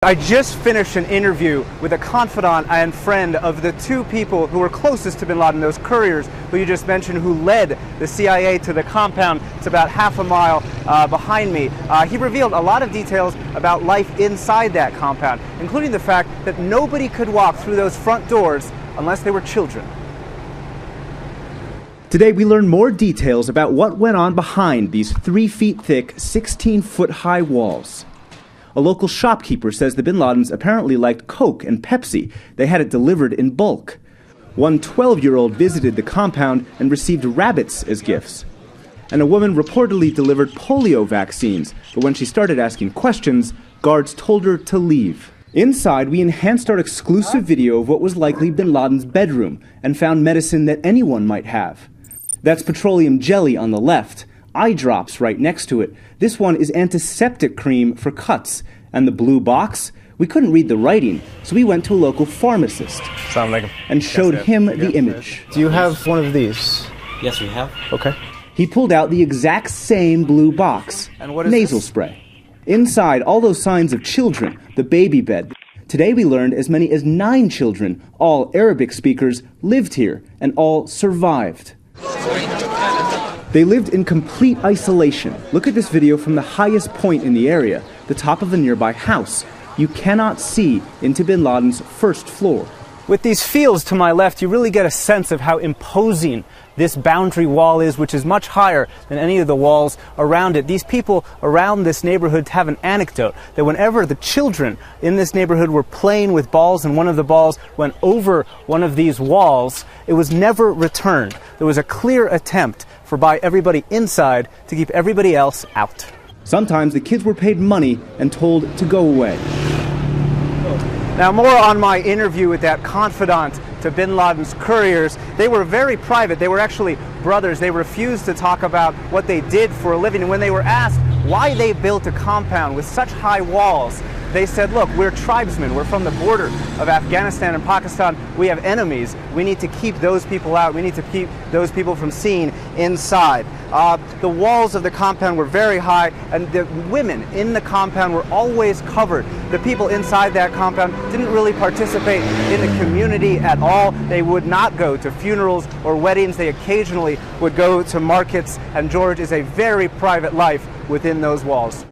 I just finished an interview with a confidant and friend of the two people who were closest to bin Laden, those couriers who you just mentioned, who led the CIA to the compound. It's about half a mile behind me. He revealed a lot of details about life inside that compound, including the fact that nobody could walk through those front doors unless they were children. Today we learn more details about what went on behind these 3 feet thick, 16-foot high walls. A local shopkeeper says the bin Ladens apparently liked Coke and Pepsi. They had it delivered in bulk. One 12-year-old visited the compound and received rabbits as gifts. And a woman reportedly delivered polio vaccines, but when she started asking questions, guards told her to leave. Inside, we enhanced our exclusive video of what was likely bin Laden's bedroom and found medicine that anyone might have. That's petroleum jelly on the left, eye drops right next to it. This one is antiseptic cream for cuts. And the blue box? We couldn't read the writing, so we went to a local pharmacist and showed him the image. Do you have one of these? Yes, we have. Okay. He pulled out the exact same blue box, And what is nasal this? spray. Inside, all those signs of children, the baby bed. Today we learned as many as 9 children, all Arabic speakers, lived here and all survived. They lived in complete isolation. Look at this video from the highest point in the area, the top of a nearby house. You cannot see into bin Laden's first floor. With these fields to my left, you really get a sense of how imposing this boundary wall is, which is much higher than any of the walls around it. These people around this neighborhood have an anecdote that whenever the children in this neighborhood were playing with balls and one of the balls went over one of these walls, it was never returned. There was a clear attempt by everybody inside to keep everybody else out. Sometimes the kids were paid money and told to go away. Now, more on my interview with that confidant to bin Laden's couriers. They were very private. They were actually brothers. They refused to talk about what they did for a living. And when they were asked why they built a compound with such high walls, they said, look, we're tribesmen. We're from the border of Afghanistan and Pakistan. We have enemies. We need to keep those people out. We need to keep those people from seeing inside. The walls of the compound were very high, and the women in the compound were always covered. The people inside that compound didn't really participate in the community at all. They would not go to funerals or weddings. They occasionally would go to markets, and George is a very private life within those walls.